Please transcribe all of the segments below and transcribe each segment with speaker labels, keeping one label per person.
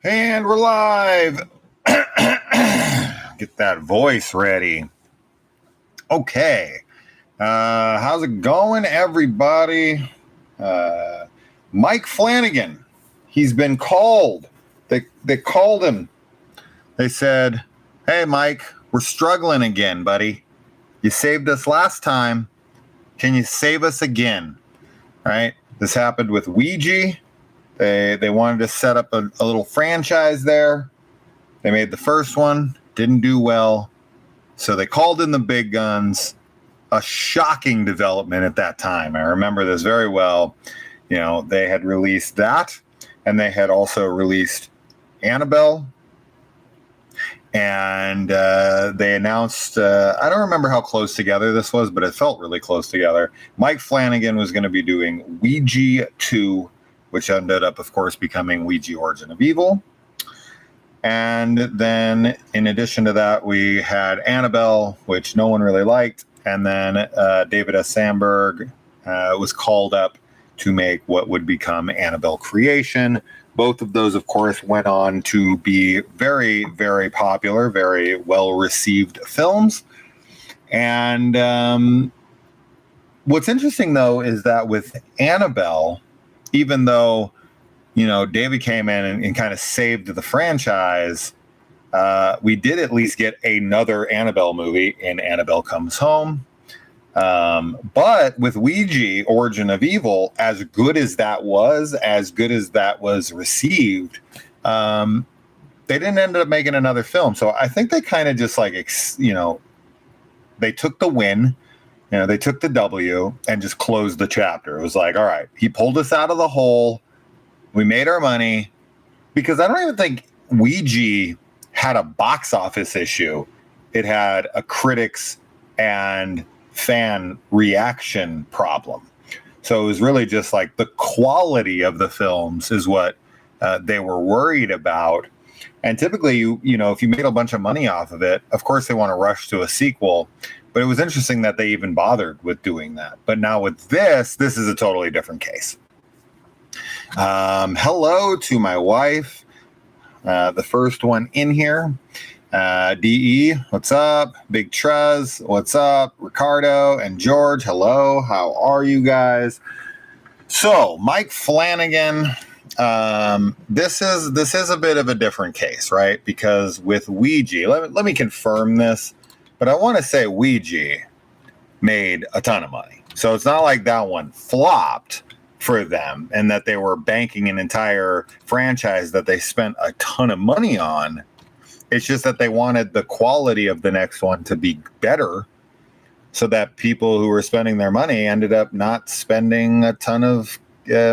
Speaker 1: And we're live. Get that voice ready. Okay. How's it going, everybody? Mike Flanagan. He's been called. They called him. They said, "Hey, Mike, we're struggling again, buddy. You saved us last time. Can you save us again?" Right? This happened with Ouija. They wanted to set up a little franchise there. They made the first one, didn't do well. So they called in the big guns. A shocking development at that time. I remember this very well. You know, they had released that, and they had also released Annabelle. And they announced, I don't remember how close together this was, but it felt really close together. Mike Flanagan was going to be doing Ouija 2, which ended up, of course, becoming Ouija Origin of Evil. And then, in addition to that, we had Annabelle, which no one really liked. And then David S. Sandberg was called up to make what would become Annabelle Creation. Both of those, of course, went on to be very, very popular, very well-received films. And what's interesting, though, is that with Annabelle, even though, you know, David came in and kind of saved the franchise, we did at least get another Annabelle movie in Annabelle Comes Home. But with Ouija, Origin of Evil, as good as that was received, they didn't end up making another film. So I think they kind of just they took the win, they took the W and just closed the chapter. It was like, all right, he pulled us out of the hole. We made our money, because I don't even think Ouija had a box office issue. It had a critics and fan reaction problem. So it was really just like the quality of the films is what they were worried about. And typically, if you made a bunch of money off of it, of course they want to rush to a sequel. But it was interesting that they even bothered with doing that. But now with this is a totally different case. Hello to my wife, the first one in here. DE, what's up? Big Trez, what's up? Ricardo and George, hello. How are you guys? So, Mike Flanagan, this is a bit of a different case, right? Because with Ouija, let me confirm this, but I want to say Ouija made a ton of money. So it's not like that one flopped for them and that they were banking an entire franchise that they spent a ton of money on. It's just that they wanted the quality of the next one to be better, so that people who were spending their money ended up not spending a ton of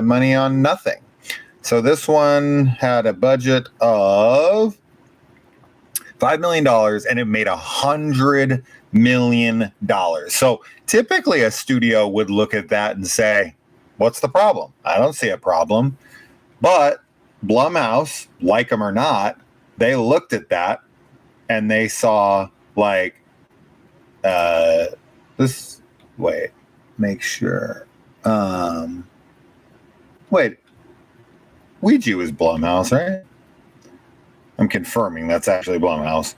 Speaker 1: money on nothing. So this one had a budget of $5 million and it made $100 million. So typically a studio would look at that and say, what's the problem? I don't see a problem. But Blumhouse, like them or not, they looked at that and they saw like Ouija was Blumhouse, right? I'm confirming that's actually Blumhouse.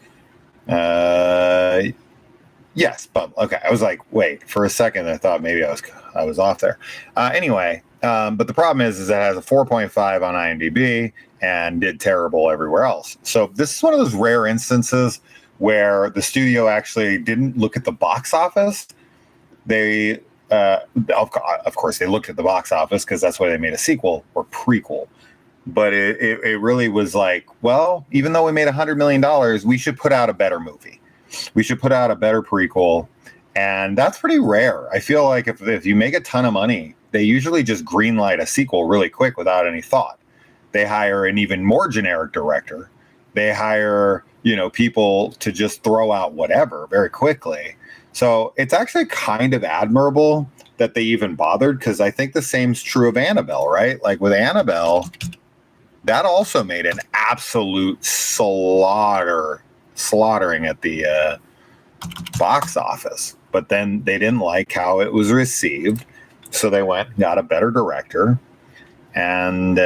Speaker 1: Yes, but okay. I was like, wait, for a second I thought maybe I was off there. Anyway, but the problem is it has a 4.5 on IMDb and did terrible everywhere else. So this is one of those rare instances where the studio actually didn't look at the box office. They, of course, they looked at the box office because that's why they made a sequel or prequel. But it really was like, well, even though we made $100 million, we should put out a better movie. We should put out a better prequel. And that's pretty rare. I feel like if you make a ton of money, they usually just greenlight a sequel really quick without any thought. They hire an even more generic director. They hire, people to just throw out whatever very quickly. So it's actually kind of admirable that they even bothered, because I think the same's true of Annabelle, right? Like with Annabelle, that also made an absolute slaughtering at the box office. But then they didn't like how it was received, so they went and got a better director. And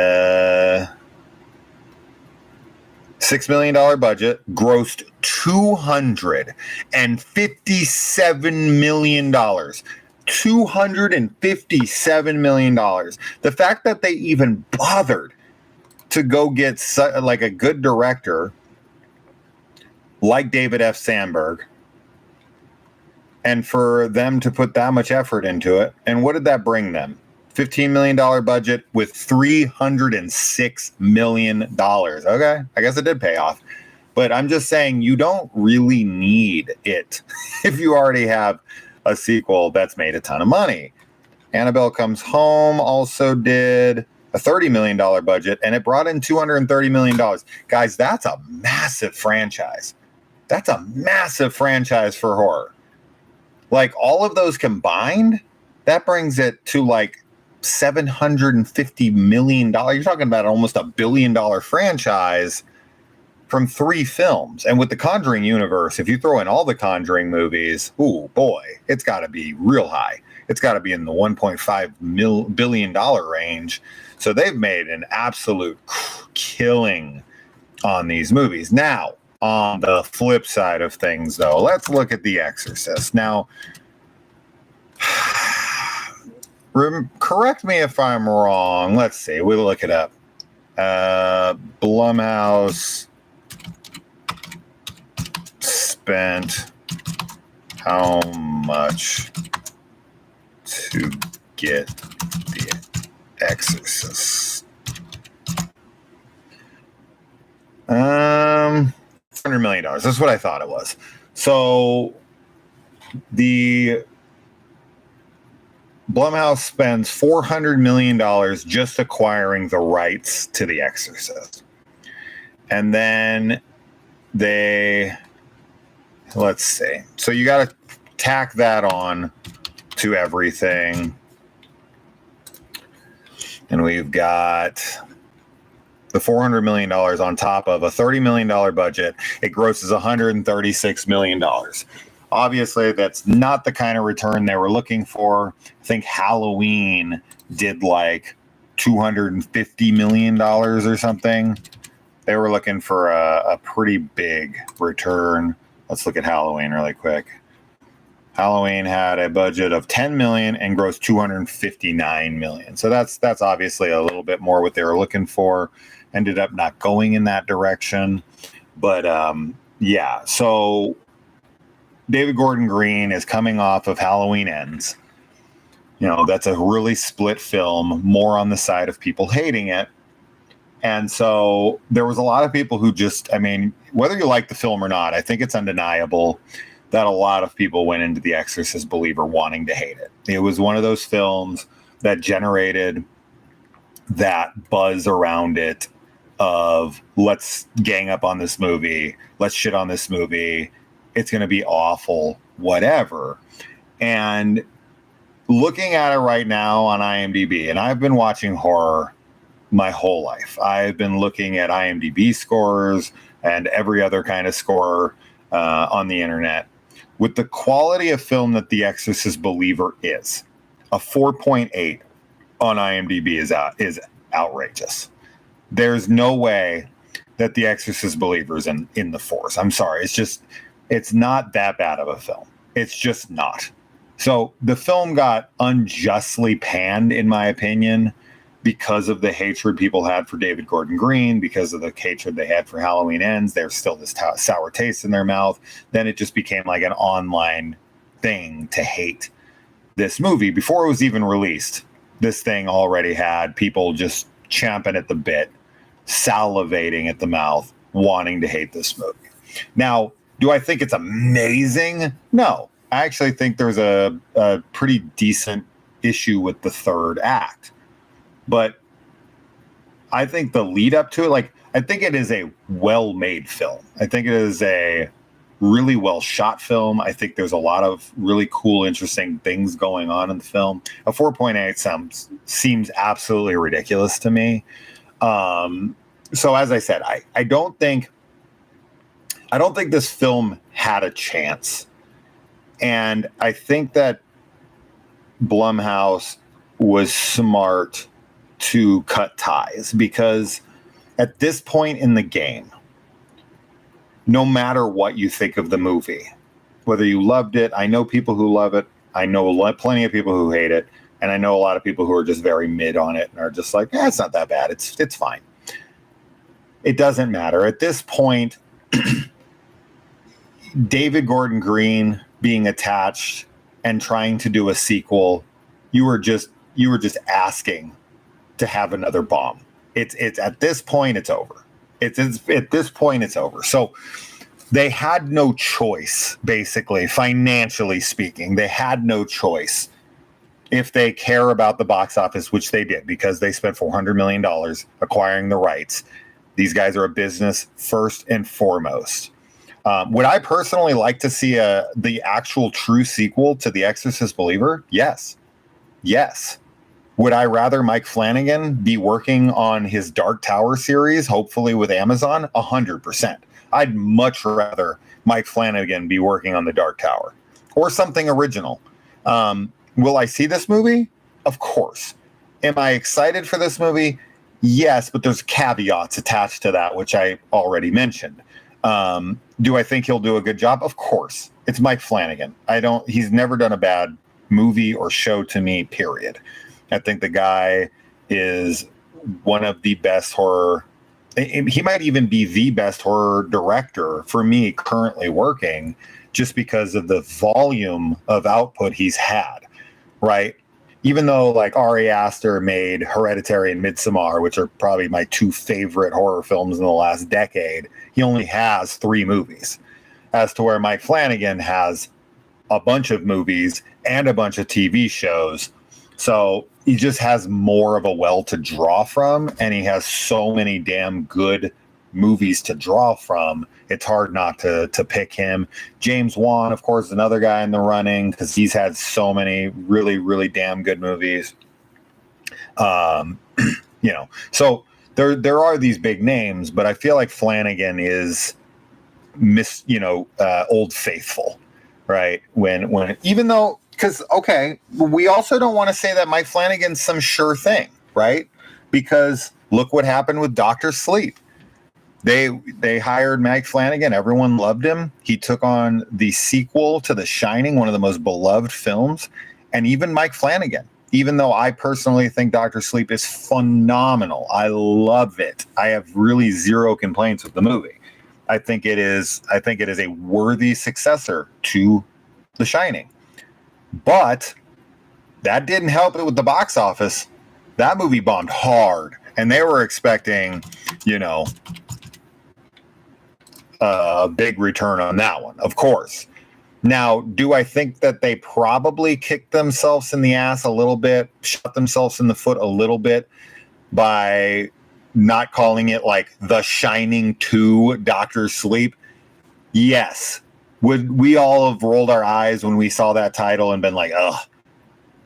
Speaker 1: $6 million budget, grossed $257 million. $257 million. The fact that they even bothered to go get like a good director like David F. Sandberg, and for them to put that much effort into it. And what did that bring them? $15 million budget with $306 million. Okay, I guess it did pay off. But I'm just saying, you don't really need it if you already have a sequel that's made a ton of money. Annabelle Comes Home also did a $30 million budget, and it brought in $230 million. Guys, that's a massive franchise. That's a massive franchise for horror. Like, all of those combined, that brings it to like $750 million. You're talking about almost $1 billion franchise from 3 films. And with the Conjuring universe, if you throw in all the Conjuring movies, ooh, boy, it's got to be real high. It's got to be in the $1.5 billion range. So they've made an absolute killing on these movies. Now, on the flip side of things, though, let's look at The Exorcist. Now, correct me if I'm wrong. Let's see. We'll look it up. Blumhouse spent how much to get The Exorcist? $100 million. That's what I thought it was. So the Blumhouse spends $400 million just acquiring the rights to The Exorcist. And then let's see. So you got to tack that on to everything. And we've got the $400 million on top of a $30 million budget. It grosses $136 million. Obviously, that's not the kind of return they were looking for. I think Halloween did like $250 million or something. They were looking for a pretty big return. Let's look at Halloween really quick. Halloween had a budget of $10 million and grossed $259 million. So that's obviously a little bit more what they were looking for. Ended up not going in that direction. But yeah, so David Gordon Green is coming off of Halloween Ends. You know, that's a really split film, more on the side of people hating it. And so there was a lot of people who just, I mean, whether you like the film or not, I think it's undeniable that a lot of people went into The Exorcist believer wanting to hate it. It was one of those films that generated that buzz around it of let's gang up on this movie, let's shit on this movie, it's going to be awful, whatever. And looking at it right now on IMDb, and I've been watching horror my whole life. I've been looking at IMDb scores and every other kind of score on the internet. With the quality of film that The Exorcist believer is, a 4.8 on IMDb is outrageous. There's no way that The Exorcist believer is in the fours. I'm sorry. It's not that bad of a film. It's just not. So the film got unjustly panned, in my opinion, because of the hatred people had for David Gordon Green, because of the hatred they had for Halloween Ends. There's still this sour taste in their mouth. Then it just became like an online thing to hate this movie. Before it was even released, this thing already had people just champing at the bit, salivating at the mouth, wanting to hate this movie. Now, do I think it's amazing? No. I actually think there's a pretty decent issue with the third act. But I think the lead up to it, like, I think it is a well-made film. I think it is a really well-shot film. I think there's a lot of really cool, interesting things going on in the film. A 4.8 seems absolutely ridiculous to me. So as I said, I don't think this film had a chance. And I think that Blumhouse was smart to cut ties, because at this point in the game, no matter what you think of the movie, whether you loved it. I know people who love it. I know plenty of people who hate it. And I know a lot of people who are just very mid on it and are just like, it's not that bad. It's fine. It doesn't matter. At this point, David Gordon Green being attached and trying to do a sequel, you were just asking to have another bomb. It's at this point, it's over. It's at this point, it's over. So they had no choice, basically, financially speaking. They had no choice if they care about the box office, which they did because they spent $400 million acquiring the rights. These guys are a business first and foremost. Would I personally like to see the actual true sequel to The Exorcist Believer? Yes. Would I rather Mike Flanagan be working on his Dark Tower series, hopefully with Amazon? 100%. I'd much rather Mike Flanagan be working on the Dark Tower or something original. Will I see this movie? Of course. Am I excited for this movie? Yes, but there's caveats attached to that, which I already mentioned. Do I think he'll do a good job? Of course. It's Mike Flanagan. He's never done a bad movie or show to me, period. I think the guy is one of the best horror. He might even be the best horror director for me currently working, just because of the volume of output he's had, right? Even though like Ari Aster made Hereditary and Midsommar, which are probably my two favorite horror films in the last decade, he only has 3 movies. As to where Mike Flanagan has a bunch of movies and a bunch of TV shows. So he just has more of a well to draw from, and he has so many damn good movies to draw from. It's hard not to pick him. James Wan, of course, another guy in the running because he's had so many really, really damn good movies. So there are these big names, but I feel like Flanagan is Old Faithful, right? When even though, because we also don't want to say that Mike Flanagan's some sure thing, right? Because look what happened with Dr. Sleep. They hired Mike Flanagan. Everyone loved him. He took on the sequel to The Shining, one of the most beloved films. And even Mike Flanagan, even though I personally think Dr. Sleep is phenomenal, I love it. I have really zero complaints with the movie. I think it is a worthy successor to The Shining. But that didn't help it with the box office. That movie bombed hard, and they were expecting, a big return on that one, of course. Now, do I think that they probably kicked themselves in the ass a little bit, shot themselves in the foot a little bit by not calling it like The Shining 2 Dr. Sleep? Yes. Would we all have rolled our eyes when we saw that title and been like, ugh?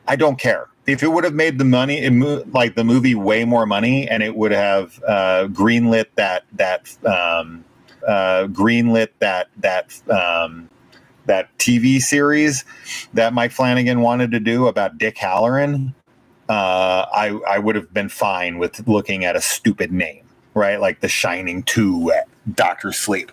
Speaker 1: I don't care. If it would have made the money, like the movie, way more money, and it would have greenlit that TV series that Mike Flanagan wanted to do about Dick Halloran, I would have been fine with looking at a stupid name, right? Like The Shining 2 Dr. Sleep.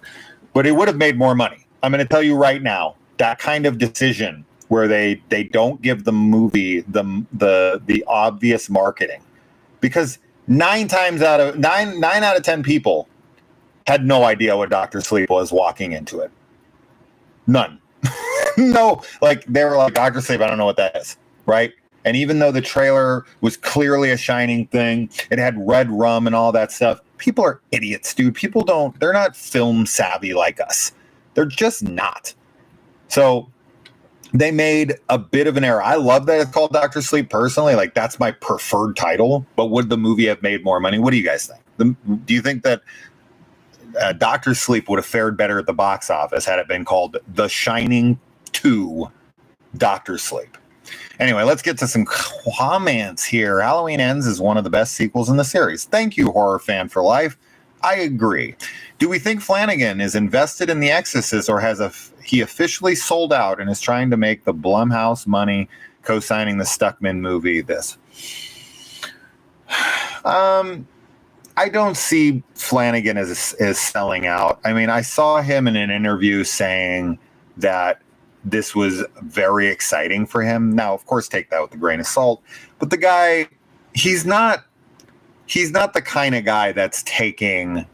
Speaker 1: But it would have made more money. I'm going to tell you right now, that kind of decision where they don't give the movie the obvious marketing, because 9 out of 10 people had no idea what Dr. Sleep was walking into it. None. No, like they were like, Dr. Sleep, I don't know what that is, right? And even though the trailer was clearly a Shining thing, it had red rum and all that stuff. People are idiots, dude. They're not film savvy like us. They're just not. So they made a bit of an error. I love that it's called Dr. Sleep personally. Like, that's my preferred title. But would the movie have made more money? What do you guys think? Do you think that Dr. Sleep would have fared better at the box office had it been called The Shining 2 Dr. Sleep? Anyway, let's get to some comments here. Halloween Ends is one of the best sequels in the series. Thank you, Horror Fan for Life. I agree. Do we think Flanagan is invested in The Exorcist, or has he officially sold out and is trying to make the Blumhouse money, co-signing the Stuckman movie? I I don't see Flanagan as selling out. I mean, I saw him in an interview saying that this was very exciting for him. Now, of course, take that with a grain of salt. But the guy, he's not the kind of guy that's taking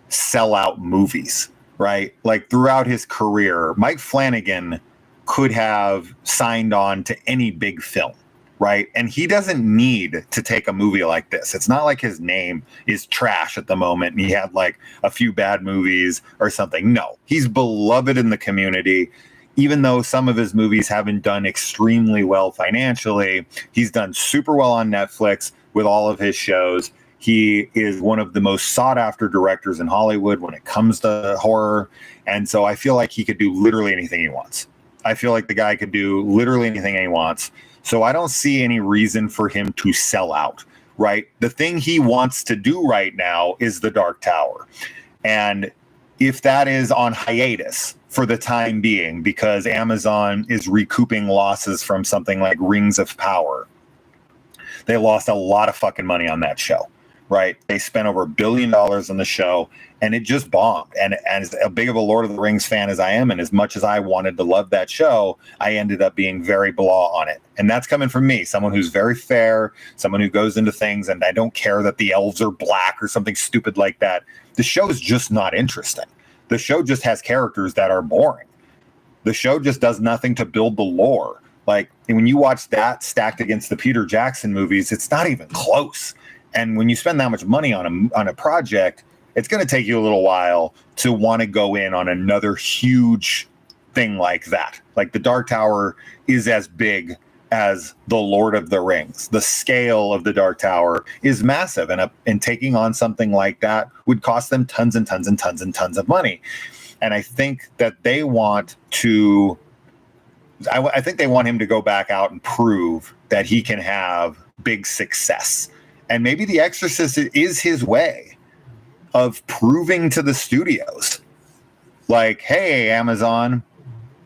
Speaker 1: sellout movies, right? Like throughout his career, Mike Flanagan could have signed on to any big film, right? And he doesn't need to take a movie like this. It's not like his name is trash at the moment and he had like a few bad movies or something. No, he's beloved in the community. Even though some of his movies haven't done extremely well financially, he's done super well on Netflix with all of his shows. He is one of the most sought after directors in Hollywood when it comes to horror. And so I feel like he could do literally anything he wants. I feel like the guy could do literally anything he wants. So I don't see any reason for him to sell out, right? The thing he wants to do right now is The Dark Tower. And if that is on hiatus for the time being, because Amazon is recouping losses from something like Rings of Power, they lost a lot of fucking money on that show, right? They spent over $1 billion on the show and it just bombed. And as a big of a Lord of the Rings fan as I am, and as much as I wanted to love that show, I ended up being very blah on it. And that's coming from me, someone who's very fair, someone who goes into things and I don't care that the elves are black or something stupid like that. The show is just not interesting. The show just has characters that are boring. The show just does nothing to build the lore. Like when you watch that stacked against the Peter Jackson movies, it's not even close. And when you spend that much money on a project, it's going to take you a little while to want to go in on another huge thing like that. Like The Dark Tower is as big as The Lord of the Rings. The scale of The Dark Tower is massive, and taking on something like that would cost them tons and tons and tons and tons of money. And I think that they want to, I think they want him to go back out and prove that he can have big success. And maybe The Exorcist is his way of proving to the studios, like, hey, Amazon,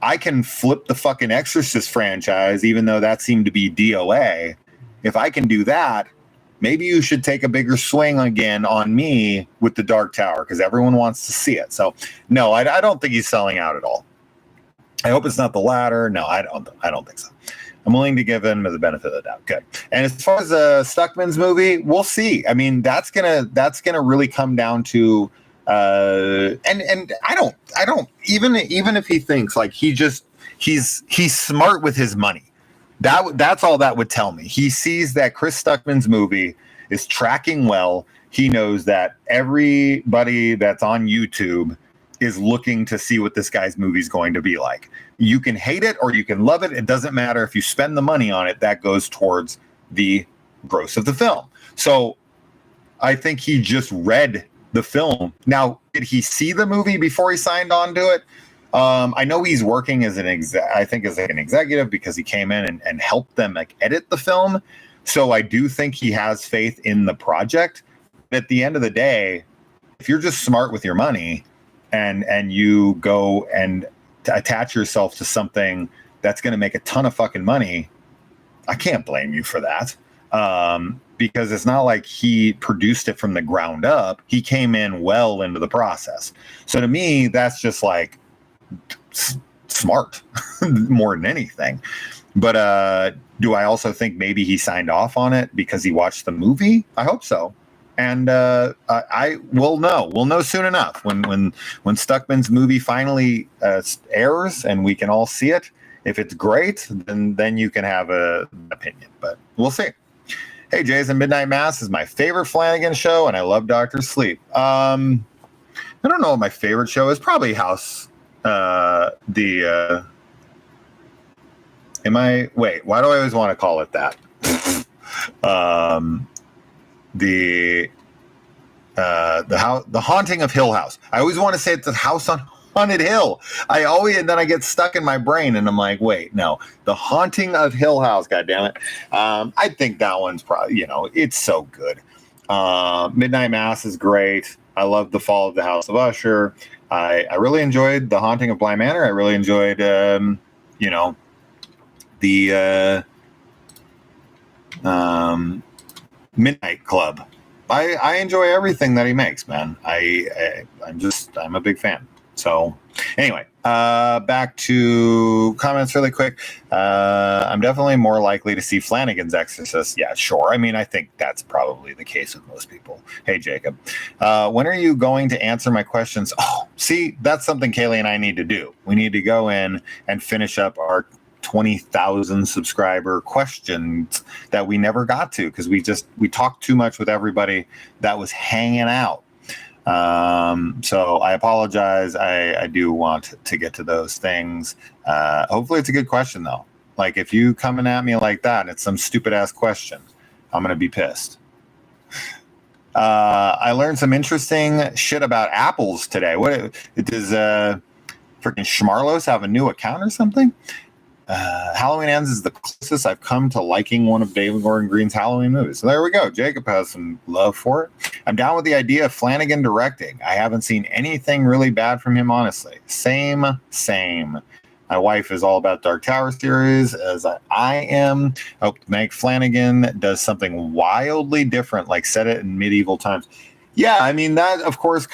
Speaker 1: I can flip the fucking Exorcist franchise, even though that seemed to be DOA. If I can do that, maybe you should take a bigger swing again on me with The Dark Tower, because everyone wants to see it. So, no, I don't think he's selling out at all. I hope it's not the latter. No, I don't think so. I'm willing to give him the benefit of the doubt. Good. And as far as Stuckman's movie, we'll see. I mean, that's gonna really come down to. And I don't even if he thinks like he's smart with his money, that's all that would tell me. He sees that Chris Stuckman's movie is tracking well. He knows that everybody that's on YouTube is looking to see what this guy's movie is going to be like. You can hate it or you can love it. It doesn't matter. If you spend the money on it, that goes towards the gross of the film. So I think he just read the film. Now, did he see the movie before he signed on to it? I know he's working as an executive because he came in and helped them like edit the film. So I do think he has faith in the project. But at the end of the day, if you're just smart with your money and you go and attach yourself to something that's going to make a ton of fucking money, I can't blame you for that. Because it's not like he produced it from the ground up. He came in well into the process. So to me, that's just like smart more than anything. But do I also think maybe he signed off on it because he watched the movie? I hope so. And I will know. We'll know soon enough when Stuckman's movie finally airs and we can all see it. If it's great, then you can have an opinion. But we'll see. Hey, Jason, Midnight Mass is my favorite Flanagan show, and I love Dr. Sleep. I don't know what my favorite show is. Probably House. Why do I always want to call it that? The Haunting of Hill House. I always want to say it's the House on Haunted Hill. And then I get stuck in my brain and I'm like, wait, no, The Haunting of Hill House. God damn it. I think that one's probably, it's so good. Midnight Mass is great. I love The Fall of the House of Usher. I really enjoyed The Haunting of Bly Manor. I really enjoyed, the Midnight Club. I enjoy everything that he makes, man. I'm a big fan. So anyway, back to comments really quick. I'm definitely more likely to see Flanagan's Exorcist. Yeah, sure. I mean, I think that's probably the case with most people. Hey, Jacob, when are you going to answer my questions? Oh, see, that's something Kaylee and I need to do. We need to go in and finish up our 20,000 subscriber questions that we never got to because we talked too much with everybody that was hanging out. So I apologize. I do want to get to those things. Hopefully it's a good question though. Like if you coming at me like that and it's some stupid ass question, I'm going to be pissed. I learned some interesting shit about apples today. What does freaking Schmarlos have a new account or something? Halloween Ends is the closest I've come to liking one of David Gordon Green's Halloween movies. So there we go. Jacob has some love for it. I'm down with the idea of Flanagan directing. I haven't seen anything really bad from him, honestly. Same. My wife is all about Dark Tower series, as I am. I hope Meg Flanagan does something wildly different, like set it in medieval times. Yeah, I mean, that, of course,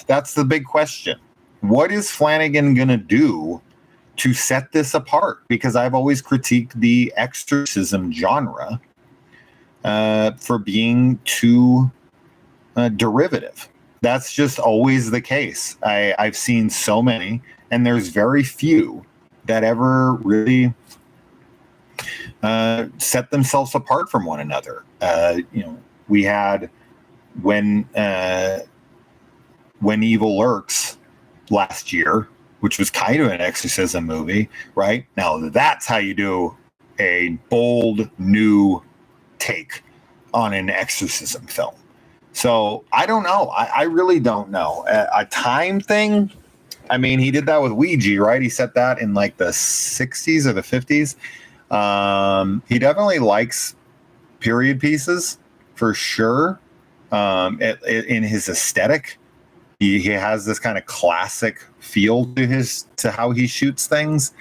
Speaker 1: that's the big question. What is Flanagan going to do to set this apart? Because I've always critiqued the exorcism genre for being too derivative. That's just always the case. I've seen so many, and there's very few that ever really set themselves apart from one another. We had When Evil Lurks last year, which was kind of an exorcism movie, right? Now that's how you do a bold new take on an exorcism film. So I don't know. I really don't know. A time thing. I mean, he did that with Ouija, right? He set that in like the 60s or the 50s. He definitely likes period pieces for sure. In his aesthetic, he has this kind of classic feel to how he shoots things.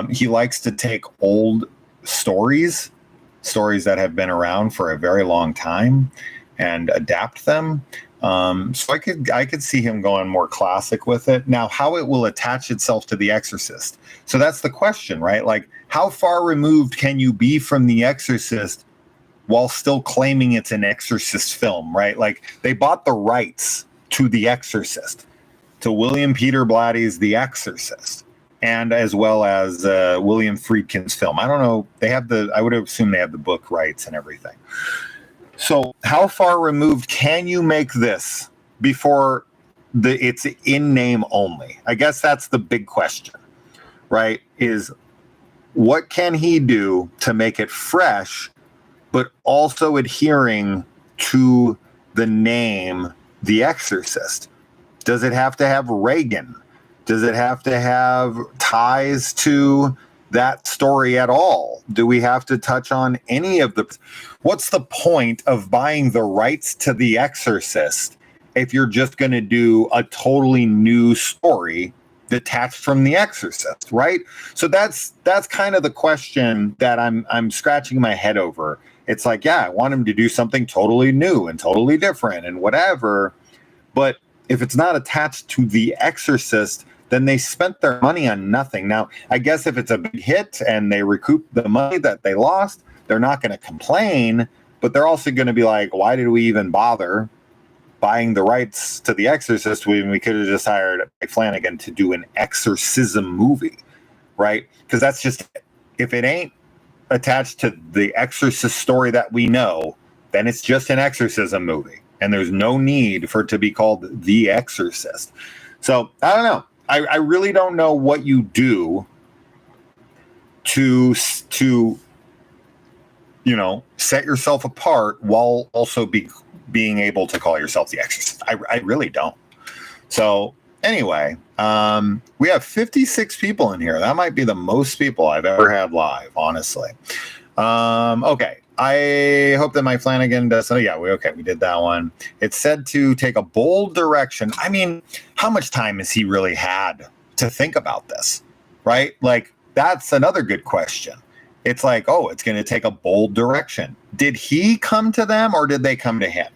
Speaker 1: He likes to take old stories that have been around for a very long time, and adapt them. So I could see him going more classic with it. Now, how it will attach itself to The Exorcist. So that's the question, right? Like, how far removed can you be from The Exorcist while still claiming it's an Exorcist film, right? Like, they bought the rights to The Exorcist, to William Peter Blatty's The Exorcist, and as well as William Friedkin's film. I don't know. I would assume they have the book rights and everything. So how far removed can you make this before it's in name only? I guess that's the big question, right? Is what can he do to make it fresh, but also adhering to the name The Exorcist? Does it have to have Reagan? Does it have to have ties to that story at all? Do we have to touch on any of the... What's the point of buying the rights to The Exorcist if you're just going to do a totally new story detached from The Exorcist, right? So that's kind of the question that I'm scratching my head over. It's like, yeah, I want him to do something totally new and totally different and whatever, but if it's not attached to The Exorcist, then they spent their money on nothing. Now, I guess if it's a big hit and they recoup the money that they lost, they're not going to complain, but they're also going to be like, why did we even bother buying the rights to The Exorcist when we could have just hired Flanagan to do an exorcism movie, right? Because that's just, if it ain't attached to the Exorcist story that we know, then it's just an exorcism movie, and there's no need for it to be called The Exorcist. So I don't know. I really don't know what you do to set yourself apart while also being able to call yourself The Exorcist. I really don't. So anyway, we have 56 people in here. That might be the most people I've ever had live, honestly. Okay. I hope that Mike Flanagan does. We did that one. It's said to take a bold direction. I mean, how much time has he really had to think about this, right? Like, that's another good question. It's like, oh, it's going to take a bold direction. Did he come to them or did they come to him?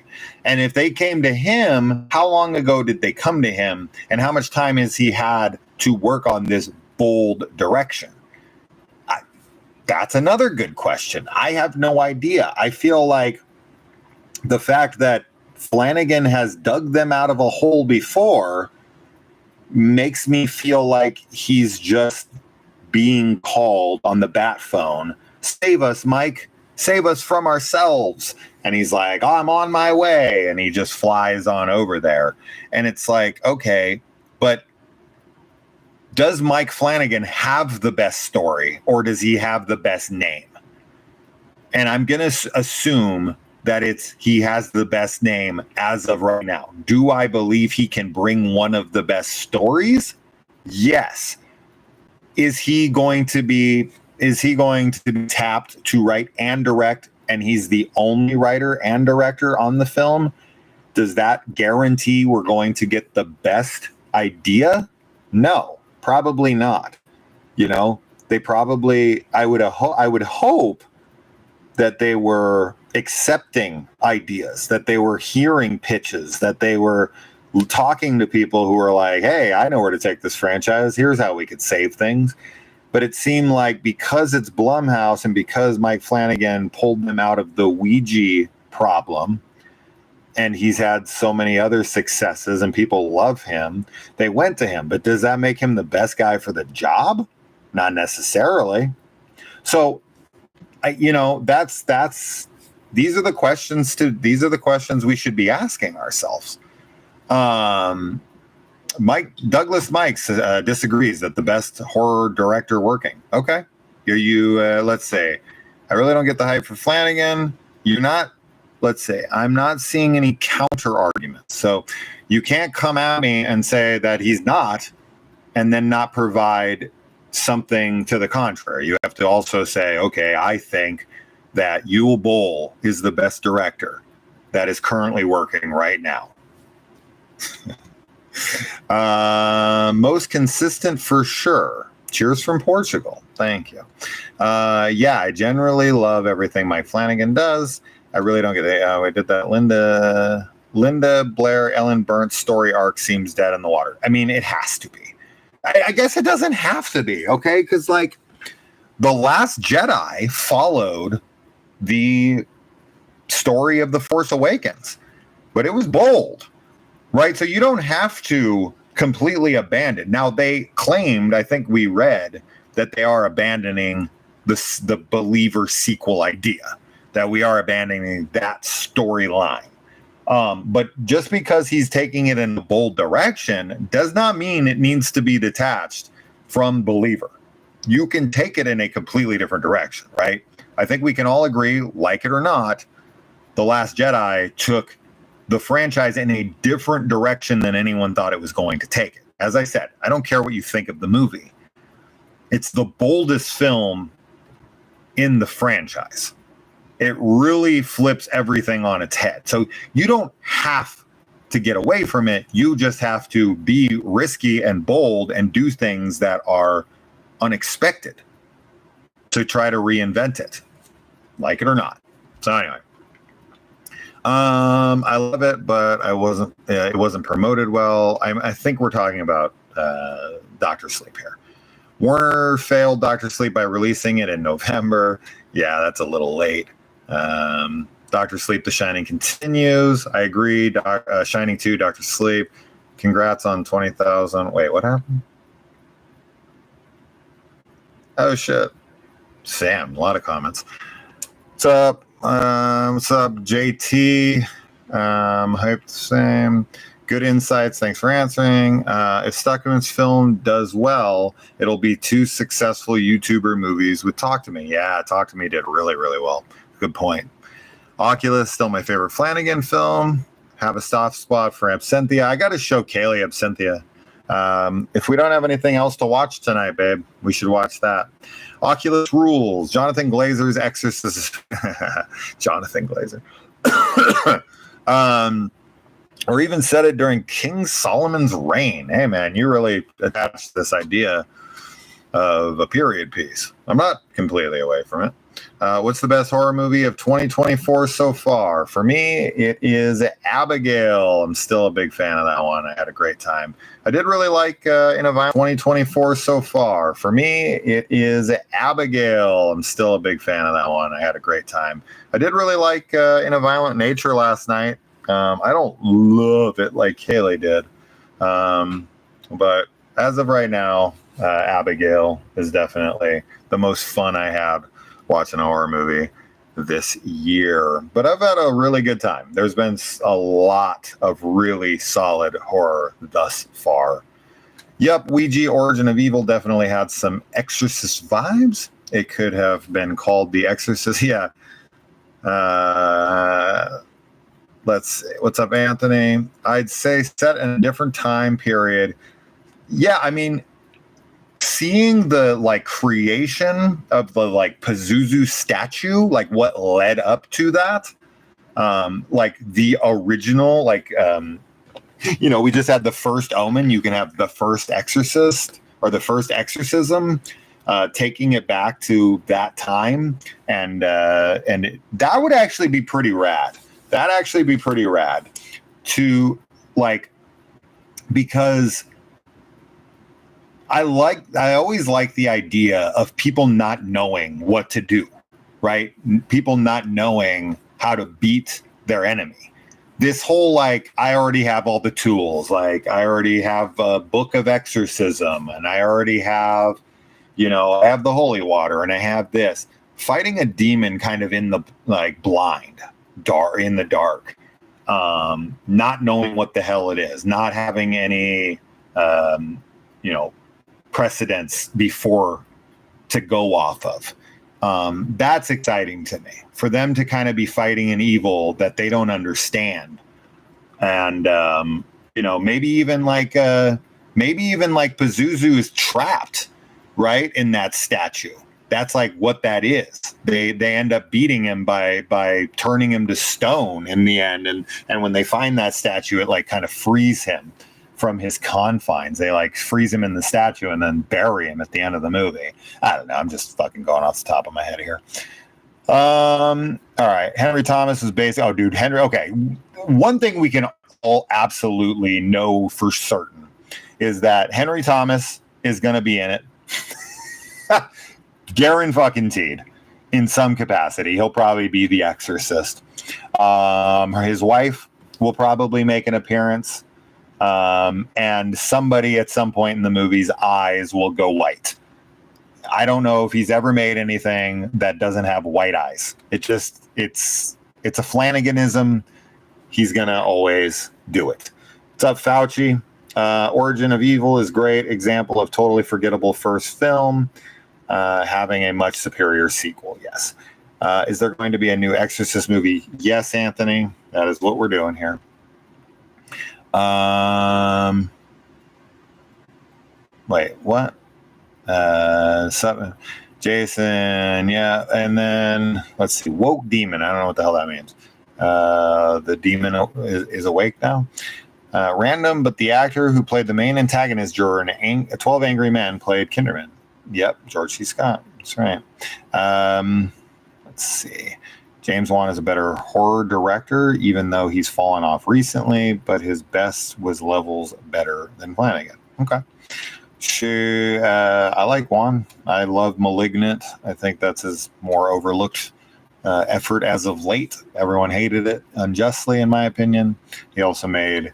Speaker 1: And if they came to him, how long ago did they come to him? And how much time has he had to work on this bold direction? That's another good question. I have no idea. I feel like the fact that Flanagan has dug them out of a hole before makes me feel like he's just being called on the bat phone. Save us, Mike. Save us from ourselves. And he's like, oh, I'm on my way. And he just flies on over there. And it's like, okay, but does Mike Flanagan have the best story or does he have the best name? And I'm going to assume that he has the best name as of right now. Do I believe he can bring one of the best stories? Yes. Is he going to be tapped to write and direct, and he's the only writer and director on the film? Does that guarantee we're going to get the best idea? No, probably not. You know, they probably, I would hope that they were accepting ideas, that they were hearing pitches, that they were talking to people who were like, hey, I know where to take this franchise. Here's how we could save things. But it seemed like because it's Blumhouse and because Mike Flanagan pulled them out of the Ouija problem, and he's had so many other successes and people love him, they went to him. But does that make him the best guy for the job? Not necessarily. So, these are the questions we should be asking ourselves. Douglas Mikes disagrees that the best horror director working. Okay. Let's say, I really don't get the hype for Flanagan. I'm not seeing any counter arguments. So you can't come at me and say that he's not, and then not provide something to the contrary. You have to also say, okay, I think that Yul Boll is the best director that is currently working right now. Most consistent for sure. Cheers from Portugal. Thank you. I generally love everything Mike Flanagan does. I really don't get it. I did that. Linda Blair, Ellen Burnt story arc seems dead in the water. I mean, it has to be. I guess it doesn't have to be, okay? Because, like, The Last Jedi followed the story of The Force Awakens, but it was bold, right? So you don't have to completely abandon. Now, they claimed, I think we read, that they are abandoning the Believer sequel idea, that we are abandoning that storyline. But just because he's taking it in a bold direction does not mean it needs to be detached from Believer. You can take it in a completely different direction, right? I think we can all agree, like it or not, The Last Jedi took the franchise in a different direction than anyone thought it was going to take it. As I said, I don't care what you think of the movie. It's the boldest film in the franchise. It really flips everything on its head. So you don't have to get away from it. You just have to be risky and bold and do things that are unexpected to try to reinvent it, like it or not. So anyway, I love it, but it wasn't promoted well. I think we're talking about Dr. Sleep here. Warner failed Dr. Sleep by releasing it in November. Yeah, that's a little late. Dr. Sleep, The Shining continues. I agree. Shining 2, Dr. Sleep. Congrats on 20,000. Wait, what happened? Oh, shit. Sam, a lot of comments. What's up? JT? Hope the same. Good insights. Thanks for answering. If Stuckman's film does well, it'll be 2 successful YouTuber movies with Talk to Me. Yeah, Talk to Me did really, really well. Good point. Oculus, still my favorite Flanagan film. Have a soft spot for Absentia. I got to show Kaylee Absentia. If we don't have anything else to watch tonight, babe, we should watch that. Oculus rules. Jonathan Glazer's Exorcist. Jonathan Glazer. Or even said it during King Solomon's reign. Hey, man, you really attached to this idea. of a period piece. I'm not completely away from it. What's the best horror movie of 2024 so far? For me, it is Abigail. I'm still a big fan of that one. I had a great time. I did really like In a Violent 2024 so far. For me, it is Abigail. I'm still a big fan of that one. I had a great time. I did really like In a Violent Nature last night. I don't love it like Kaylee did. But as of right now, Abigail is definitely the most fun I had watching a horror movie this year. But I've had a really good time. There's been a lot of really solid horror thus far. Yep, Ouija Origin of Evil definitely had some Exorcist vibes. It could have been called The Exorcist. Yeah. Let's see. What's up, Anthony? I'd say set in a different time period. Yeah, I mean, seeing the like creation of the like Pazuzu statue, like what led up to that, like the original, like we just had the first Omen. You can have the first Exorcist or the first Exorcism, taking it back to that time, and that would actually be pretty rad. That'd actually be pretty rad to like, because I always like the idea of people not knowing what to do, right? People not knowing how to beat their enemy. This whole, like, I already have all the tools. Like, I already have a book of exorcism, and I already have, I have the holy water, and I have this. Fighting a demon kind of in the, like, blind, in the dark, not knowing what the hell it is, not having any, precedents before to go off of. That's exciting to me, for them to kind of be fighting an evil that they don't understand. And, maybe even like Pazuzu is trapped right in that statue. That's like what that is. They end up beating him by turning him to stone in the end. And when they find that statue, it like kind of frees him from his confines. They like freeze him in the statue and then bury him at the end of the movie. I don't know. I'm just fucking going off the top of my head here. All right. Henry Thomas is based. Oh, dude, Henry. Okay. One thing we can all absolutely know for certain is that Henry Thomas is going to be in it. Guaranteed in some capacity. He'll probably be the Exorcist. His wife will probably make an appearance. And somebody at some point in the movie's eyes will go white. I don't know if he's ever made anything that doesn't have white eyes. It's a Flanaganism. He's going to always do it. What's up, Fauci? Origin of Evil is great example of totally forgettable first film, having a much superior sequel. Yes. Is there going to be a new Exorcist movie? Yes, Anthony. That is what we're doing here. Wait, what? Jason, yeah, and then let's see, woke demon. I don't know what the hell that means. The demon is awake now. Random, but the actor who played the main antagonist during 12 Angry Men played Kinderman. Yep, George C. Scott. That's right. Let's see. James Wan is a better horror director, even though he's fallen off recently, but his best was levels better than Flanagan. Okay. I like Wan. I love Malignant. I think that's his more overlooked effort as of late. Everyone hated it unjustly, in my opinion. He also made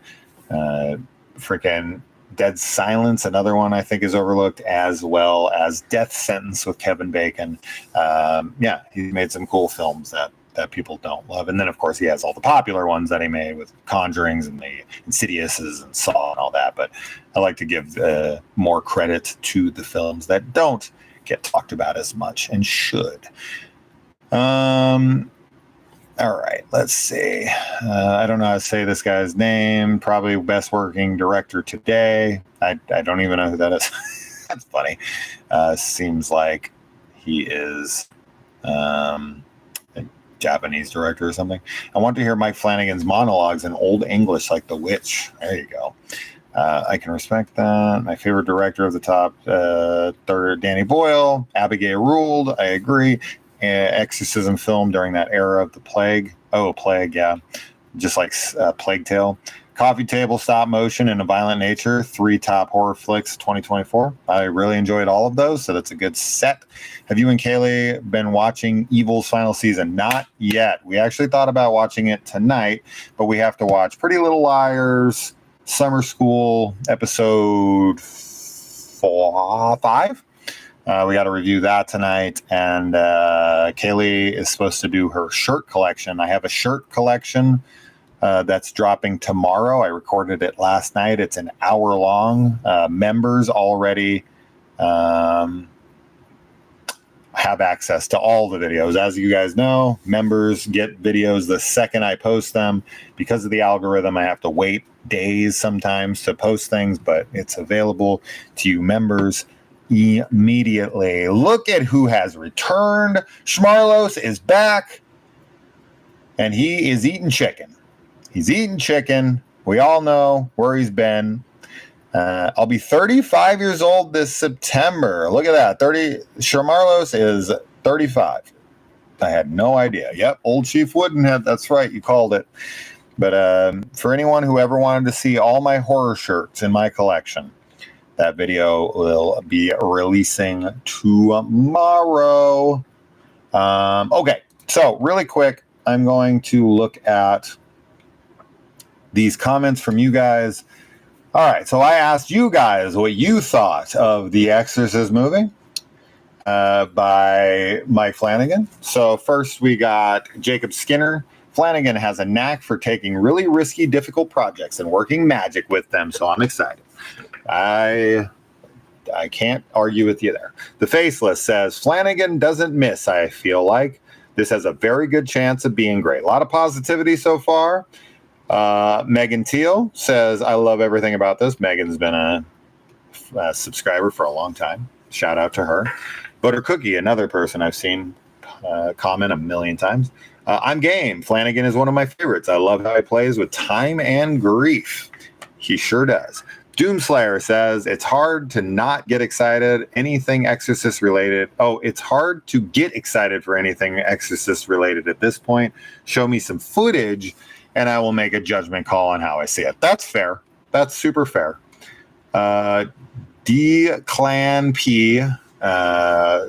Speaker 1: freaking Dead Silence, another one I think is overlooked, as well as Death Sentence with Kevin Bacon. Yeah, he made some cool films that people don't love. And then, of course, he has all the popular ones that he made with Conjurings and the Insidiouses and Saw and all that. But I like to give more credit to the films that don't get talked about as much and should. All right, let's see. I don't know how to say this guy's name. Probably best working director today. I don't even know who that is. That's funny. Seems like he is a Japanese director or something. I want to hear Mike Flanagan's monologues in Old English like The Witch. There you go. I can respect that. My favorite director of the top third, Danny Boyle. Abigail ruled. I agree. Exorcism film during that era of the plague. Oh, plague, yeah. Just like Plague Tale. Coffee Table, Stop Motion, and A Violent Nature, 3 top horror flicks 2024. I really enjoyed all of those, so that's a good set. Have you and Kaylee been watching Evil's final season? Not yet. We actually thought about watching it tonight, but we have to watch Pretty Little Liars, Summer School, episode 5. We got to review that tonight, and Kaylee is supposed to do her shirt collection. I have a shirt collection that's dropping tomorrow. I recorded it last night. It's an hour long. Members already have access to all the videos. As you guys know, members get videos the second I post them. Because of the algorithm, I have to wait days sometimes to post things, but it's available to you members immediately. Look at who has returned. Schmarlos is back, and he is eating chicken. He's eating chicken. We all know where he's been. I'll be 35 years old this September. Look at that. Shamarlos is 35. I had no idea. Yep, old Chief Woodenhead. That's right. You called it. But for anyone who ever wanted to see all my horror shirts in my collection, that video will be releasing tomorrow. Okay, so really quick, I'm going to look at these comments from you guys. All right, so I asked you guys what you thought of the Exorcist movie by Mike Flanagan. So first we got Jacob Skinner. Flanagan has a knack for taking really risky, difficult projects and working magic with them, so I'm excited. I can't argue with you there. The Faceless says, Flanagan doesn't miss, I feel like. This has a very good chance of being great. A lot of positivity so far. Megan Teal says, I love everything about this. Megan's been a subscriber for a long time. Shout out to her. Butter Cookie, another person I've seen comment a million times. I'm game. Flanagan is one of my favorites. I love how he plays with time and grief. He sure does. Doomslayer says, it's hard to not get excited. Anything Exorcist related. Oh, it's hard to get excited for anything Exorcist related at this point. Show me some footage and I will make a judgment call on how I see it. That's fair. That's super fair. D Clan P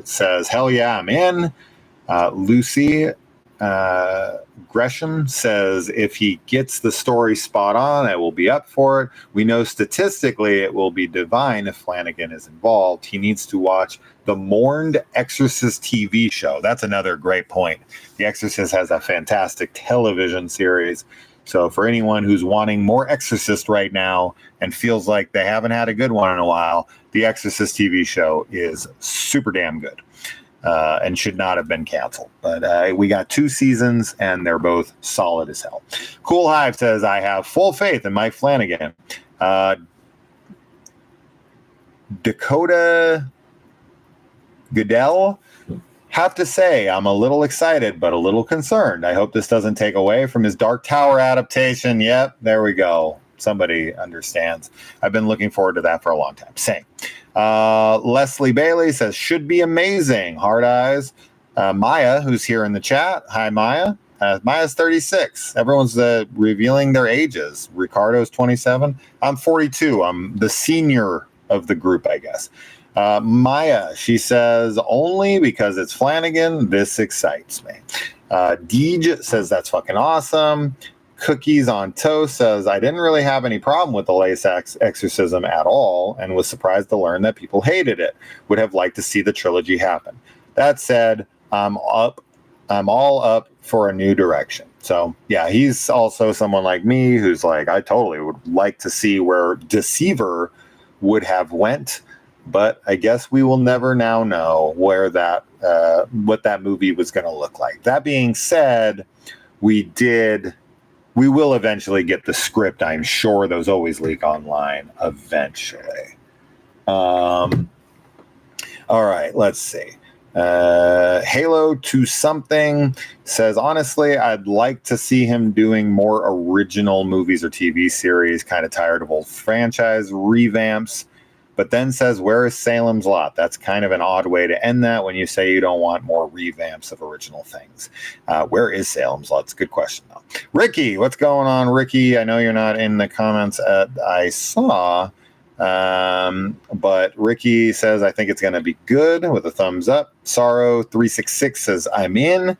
Speaker 1: says, hell yeah, I'm in. Lucy Gresham says, if he gets the story spot on, I will be up for it. We know statistically it will be divine if Flanagan is involved. He needs to watch the Mourned Exorcist TV show. That's another great point. The Exorcist has a fantastic television series. So for anyone who's wanting more Exorcist right now and feels like they haven't had a good one in a while, the Exorcist TV show is super damn good. And should not have been canceled. But we got 2 seasons, and they're both solid as hell. Cool Hive says, I have full faith in Mike Flanagan. Dakota Goodell, have to say, I'm a little excited, but a little concerned. I hope this doesn't take away from his Dark Tower adaptation. Yep, there we go. Somebody understands. I've been looking forward to that for a long time. Same. Leslie Bailey says, should be amazing. Hard eyes. Maya, who's here in the chat. Hi, Maya. Maya's 36. Everyone's revealing their ages. Ricardo's 27. I'm 42. I'm the senior of the group, I guess. Maya, she says, only because it's Flanagan, this excites me. Deej says, that's fucking awesome. Cookies on Toast says, I didn't really have any problem with the lace exorcism at all and was surprised to learn that people hated it. Would have liked to see the trilogy happen. That said, I'm all up for a new direction. So yeah, he's also someone like me who's like, I totally would like to see where Deceiver would have went, but I guess we will never now know where that what that movie was going to look like. That being said, we will eventually get the script. I'm sure those always leak online eventually. All right, let's see. Halo to something says, honestly, I'd like to see him doing more original movies or TV series. Kind of tired of old franchise revamps. But then says, where is Salem's Lot? That's kind of an odd way to end that when you say you don't want more revamps of original things. Where is Salem's Lot? It's a good question, though. Ricky, what's going on, Ricky? I know you're not in the comments I saw. But Ricky says, I think it's going to be good with a thumbs up. Sorrow366 says, I'm in.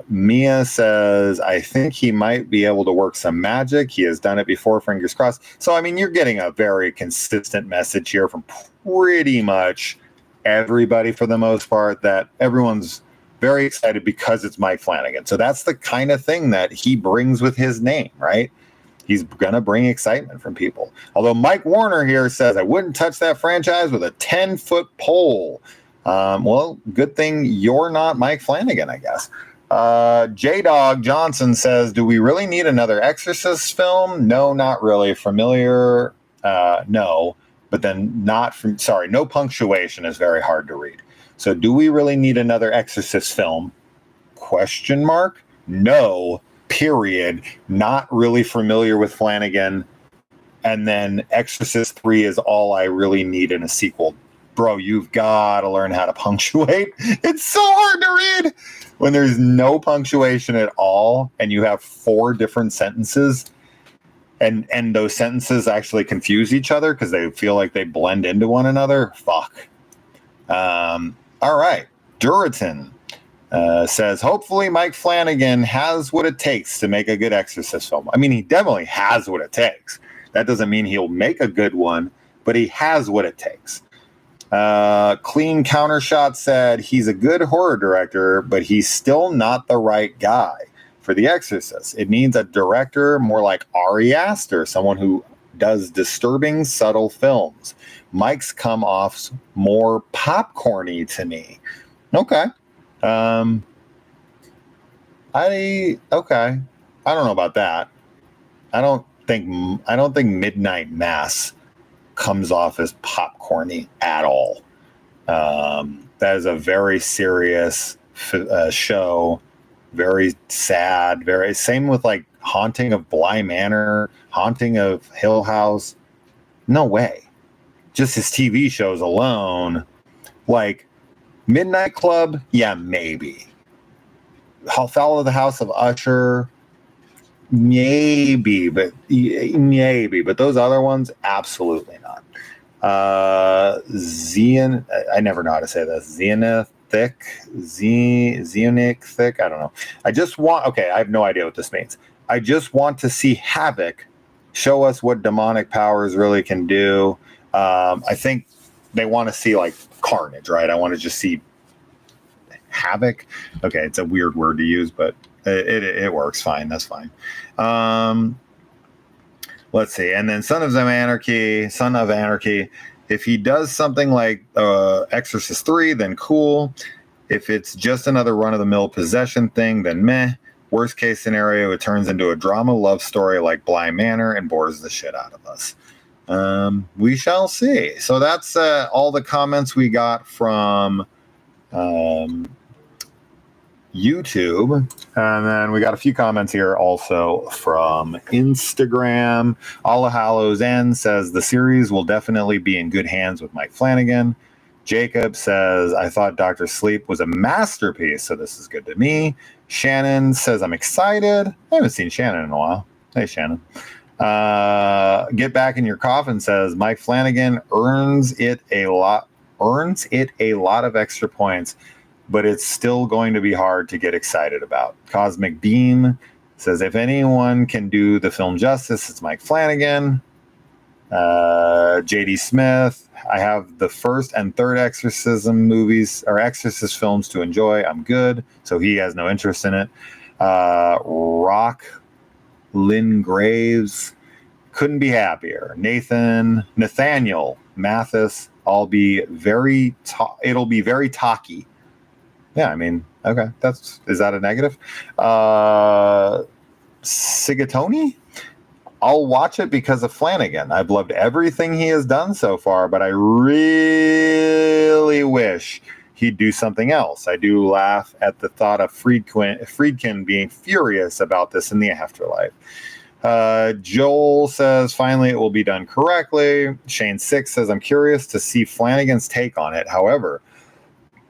Speaker 1: Mia says, I think he might be able to work some magic. He has done it before, fingers crossed. So, I mean, you're getting a very consistent message here from pretty much everybody for the most part, that everyone's very excited because it's Mike Flanagan. So that's the kind of thing that he brings with his name, right? He's going to bring excitement from people. Although Mike Warner here says, I wouldn't touch that franchise with a 10-foot pole. Well, good thing you're not Mike Flanagan, I guess. J-Dog Johnson says, do we really need another Exorcist film? No, not really. Familiar? No. But then no punctuation is very hard to read. So do we really need another Exorcist film? Question mark? No, period. Not really familiar with Flanagan. And then Exorcist 3 is all I really need in a sequel. Bro, you've got to learn how to punctuate. It's so hard to read when there's no punctuation at all and you have 4 different sentences and those sentences actually confuse each other because they feel like they blend into one another. Fuck. All right. Duritan says, hopefully Mike Flanagan has what it takes to make a good Exorcist film. I mean, he definitely has what it takes. That doesn't mean he'll make a good one, but he has what it takes. Clean Countershot said, he's a good horror director, but he's still not the right guy for The Exorcist. It needs a director more like Ari Aster, someone who does disturbing, subtle films. Mike's come off more popcorny to me. Okay. I don't know about that. I don't think Midnight Mass comes off as popcorny at all. That is a very serious show, very sad, very same with like Haunting of Bly Manor, Haunting of Hill House. No way. Just his TV shows alone, like Midnight Club, yeah, maybe. Follow the House of Usher, maybe, but those other ones, absolutely not. I never know how to say this. Zeonic thick. I don't know. I have no idea what this means. I just want to see Havoc show us what demonic powers really can do. I think they want to see like carnage, right? I want to just see Havoc. Okay, it's a weird word to use, but it works fine. That's fine. Let's see. And then Son of Anarchy. If he does something like Exorcist 3, then cool. If it's just another run-of-the-mill possession thing, then meh. Worst case scenario, it turns into a drama love story like Bly Manor and bores the shit out of us. We shall see. So that's all the comments we got from YouTube. And then we got a few comments here also from Instagram. All Hallows End says the series will definitely be in good hands with Mike Flanagan. Jacob says, I thought Dr. Sleep was a masterpiece, so this is good to me. Shannon says, I'm excited. I haven't seen Shannon in a while. Hey, Shannon. Get Back in Your Coffin says, Mike Flanagan earns it a lot of extra points, but it's still going to be hard to get excited about. Cosmic Beam says, if anyone can do the film justice, it's Mike Flanagan. JD Smith, I have the first and third Exorcism movies or Exorcist films to enjoy. I'm good. So he has no interest in it. Rock Lynn Graves, couldn't be happier. Nathaniel Mathis, it'll be very talky. Yeah, I mean, okay, is that a negative? Sigatoni? I'll watch it because of Flanagan. I've loved everything he has done so far, but I really wish he'd do something else. I do laugh at the thought of Friedkin being furious about this in the afterlife. Joel says, finally, it will be done correctly. Shane 6 says, I'm curious to see Flanagan's take on it. However,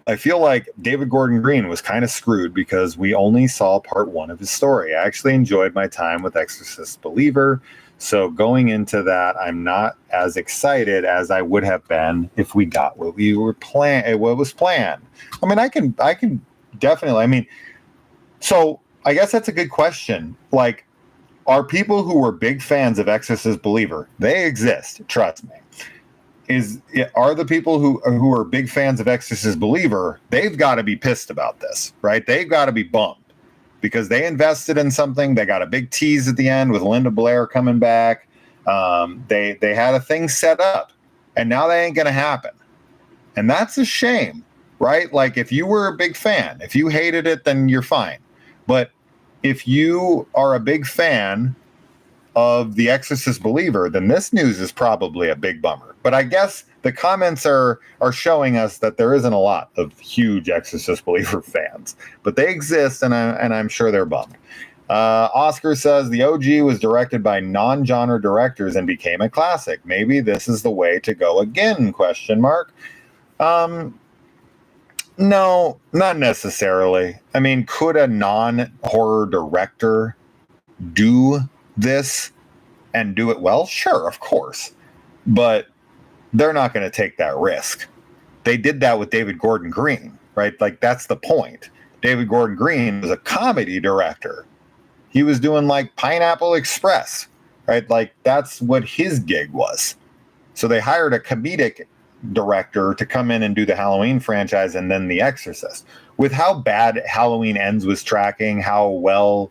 Speaker 1: I feel like David Gordon Green was kind of screwed because we only saw part 1 of his story. I actually enjoyed my time with Exorcist Believer. So going into that, I'm not as excited as I would have been if we got what was planned. I mean, I can definitely, so I guess that's a good question. Like, are people who were big fans of Exorcist Believer, they exist, trust me. Are the people who are big fans of Exorcist Believer, they've got to be pissed about this, right? They've got to be bummed because they invested in something. They got a big tease at the end with Linda Blair coming back. They had a thing set up, and now they ain't going to happen. And that's a shame, right? Like, if you were a big fan, if you hated it, then you're fine. But if you are a big fan of The Exorcist Believer, then this news is probably a big bummer. But I guess the comments are showing us that there isn't a lot of huge Exorcist Believer fans, but they exist, and I'm sure they're bummed. Oscar says the OG was directed by non-genre directors and became a classic. Maybe this is the way to go again? ? No, not necessarily. I mean, could a non-horror director do this and do it well? Sure, of course. But they're not going to take that risk. They did that with David Gordon Green, right? Like, that's the point. David Gordon Green was a comedy director. He was doing like Pineapple Express, right? Like, that's what his gig was. So they hired a comedic director to come in and do the Halloween franchise and then The Exorcist. With how bad Halloween Ends was tracking, how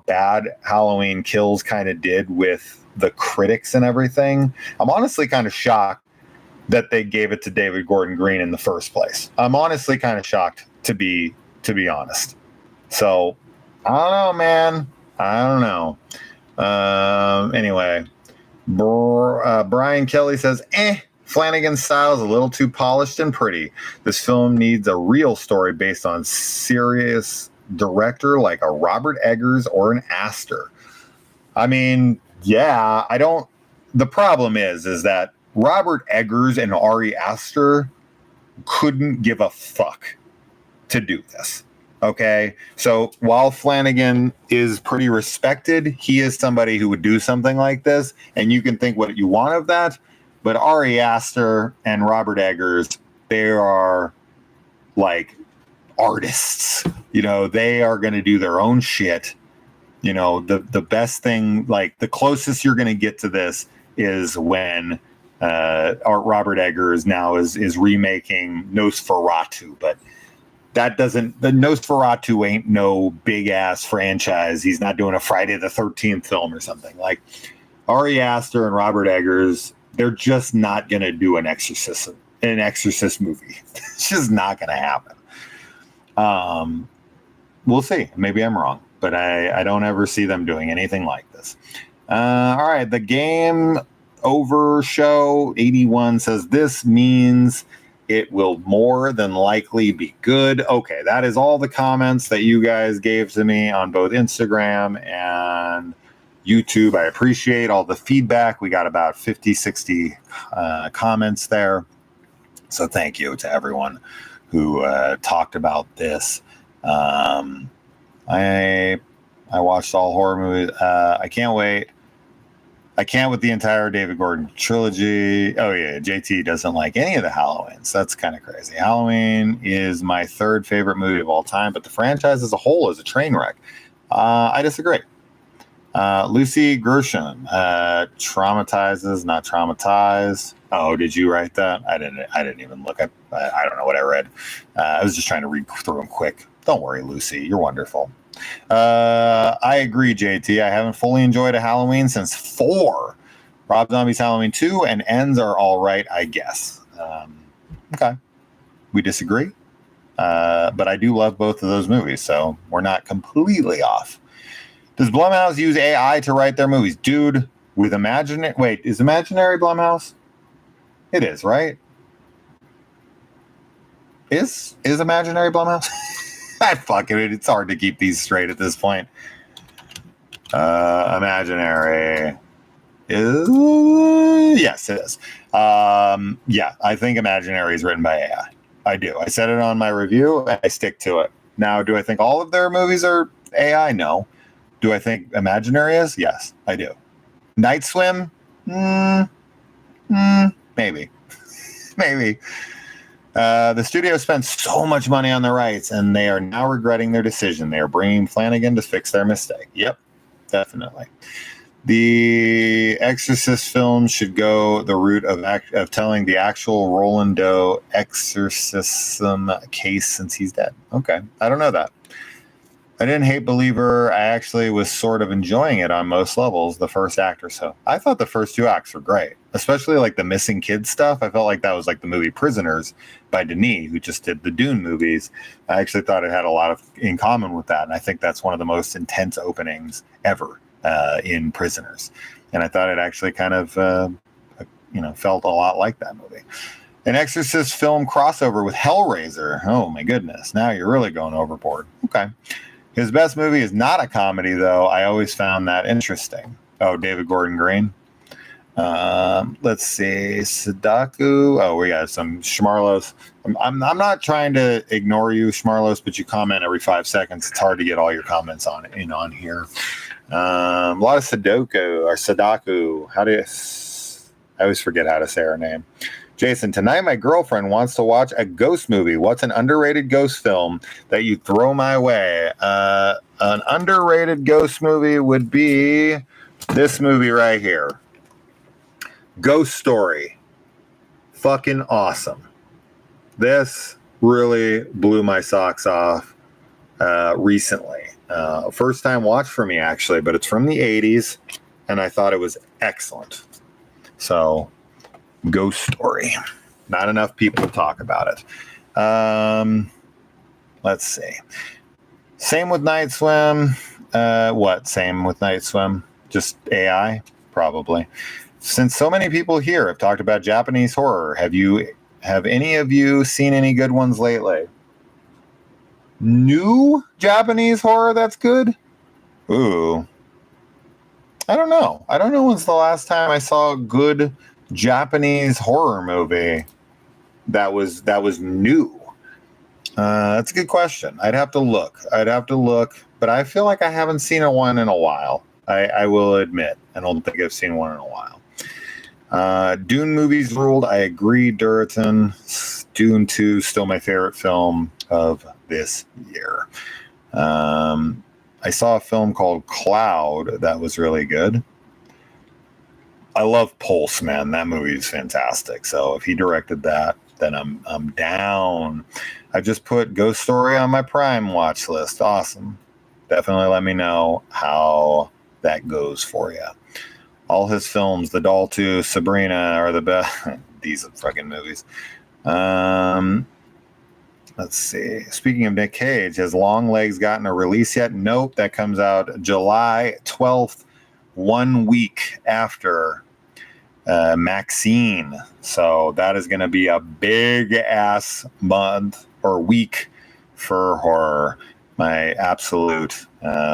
Speaker 1: bad Halloween Kills kind of did with the critics and everything, I'm honestly kind of shocked that they gave it to David Gordon Green in the first place. I'm honestly kind of shocked, to be honest. So I don't know, man. I don't know. Anyway, Brian Kelly says, Flanagan's style is a little too polished and pretty. This film needs a real story based on serious director like a Robert Eggers or an Astor. I mean, yeah, the problem is that Robert Eggers and Ari Aster couldn't give a fuck to do this. Okay. So while Flanagan is pretty respected, he is somebody who would do something like this, and you can think what you want of that. But Ari Aster and Robert Eggers, they are like artists. They are going to do their own shit. The best thing, like the closest you're going to get to this is when Robert Eggers now is remaking Nosferatu, but the Nosferatu ain't no big ass franchise. He's not doing a Friday the 13th film or something. Like, Ari Aster and Robert Eggers, they're just not going to do an Exorcist movie. It's just not going to happen. We'll see. Maybe I'm wrong, but I don't ever see them doing anything like this. All right. The Game Over Show 81 says this means it will more than likely be good. Okay. That is all the comments that you guys gave to me on both Instagram and YouTube. I appreciate all the feedback. We got about 50, 60 comments there. So thank you to everyone who talked about this. I watched all horror movies. I can't wait. I can't with the entire David Gordon trilogy. Oh yeah, JT doesn't like any of the Halloweens. That's kind of crazy. Halloween is my third favorite movie of all time, but the franchise as a whole is a train wreck. I disagree. Lucy Gershon, traumatizes, not traumatized. Oh, did you write that? I didn't even look at. I don't know what I read. I was just trying to read through them quick. Don't worry, Lucy. You're wonderful. I agree, JT. I haven't fully enjoyed a Halloween since 4. Rob Zombie's Halloween 2 and Ends are all right, I guess. Okay. We disagree. But I do love both of those movies, so we're not completely off. Does Blumhouse use AI to write their movies? Dude, with Imaginary... Wait, is Imaginary Blumhouse? It is, right? Is Imaginary Blumhouse? I fucking it. It's hard to keep these straight at this point. Imaginary is... Yes, it is. Yeah, I think Imaginary is written by AI. I do. I said it on my review, and I stick to it. Now, do I think all of their movies are AI? No. Do I think Imaginary is? Yes, I do. Night Swim? Maybe. Maybe. The studio spent so much money on the rights, and they are now regretting their decision. They are bringing Flanagan to fix their mistake. Yep, definitely. The Exorcist film should go the route of telling the actual Roland Doe exorcism case since he's dead. Okay, I don't know that. I didn't hate Believer. I actually was sort of enjoying it on most levels, the first act or so. I thought the first 2 acts were great, especially like the missing kids stuff. I felt like that was like the movie Prisoners by Denis, who just did the Dune movies. I actually thought it had a lot in common with that, and I think that's one of the most intense openings ever in Prisoners. And I thought it actually kind of, felt a lot like that movie. An Exorcist film crossover with Hellraiser. Oh my goodness. Now you're really going overboard. Okay. His best movie is not a comedy, though. I always found that interesting. Oh, David Gordon Green. Let's see. Sadaku. Oh, we got some Schmarlos. I'm not trying to ignore you, Schmarlos, but you comment every 5 seconds. It's hard to get all your comments on here. A lot of Sudoku or Sadaku. I always forget how to say her name. Jason, tonight my girlfriend wants to watch a ghost movie. What's an underrated ghost film that you throw my way? An underrated ghost movie would be this movie right here. Ghost Story. Fucking awesome. This really blew my socks off recently. First time watch for me, actually, but it's from the 80s, and I thought it was excellent. So... Ghost Story. Not enough people talk about it. Let's see. Same with Night Swim. What? Same with Night Swim? Just AI? Probably. Since so many people here have talked about Japanese horror, have any of you seen any good ones lately? New Japanese horror that's good? Ooh. I don't know. I don't know when's the last time I saw a good Japanese horror movie that was new. That's a good question. I'd have to look, but I feel like I haven't seen one in a while. I will admit, I don't think I've seen one in a while. Dune movies ruled. I agree, Durton. Dune 2 still my favorite film of this year. I saw a film called Cloud that was really good. I love Pulse, man. That movie is fantastic. So if he directed that, then I'm down. I just put Ghost Story on my Prime watch list. Awesome. Definitely let me know how that goes for you. All his films, The Doll 2, Sabrina, are the best. These are fucking movies. Let's see. Speaking of Nick Cage, has Long Legs gotten a release yet? Nope. That comes out July 12th. 1 week after Maxine. So that is going to be a big ass month or week for horror. My absolute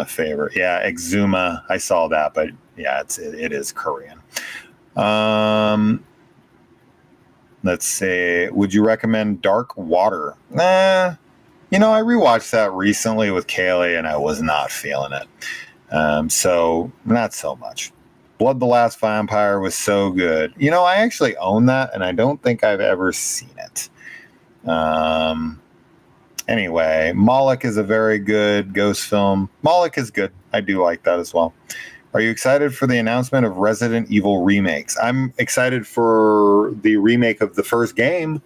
Speaker 1: favorite. Yeah, Exuma. I saw that, but yeah, it is Korean. Let's see. Would you recommend Dark Water? I rewatched that recently with Kaylee and I was not feeling it. So not so much. Blood the Last Vampire was so good. I actually own that and I don't think I've ever seen it. Anyway, Moloch is a very good ghost film. Moloch is good. I do like that as well. Are you excited for the announcement of Resident Evil remakes? I'm excited for the remake of the first game,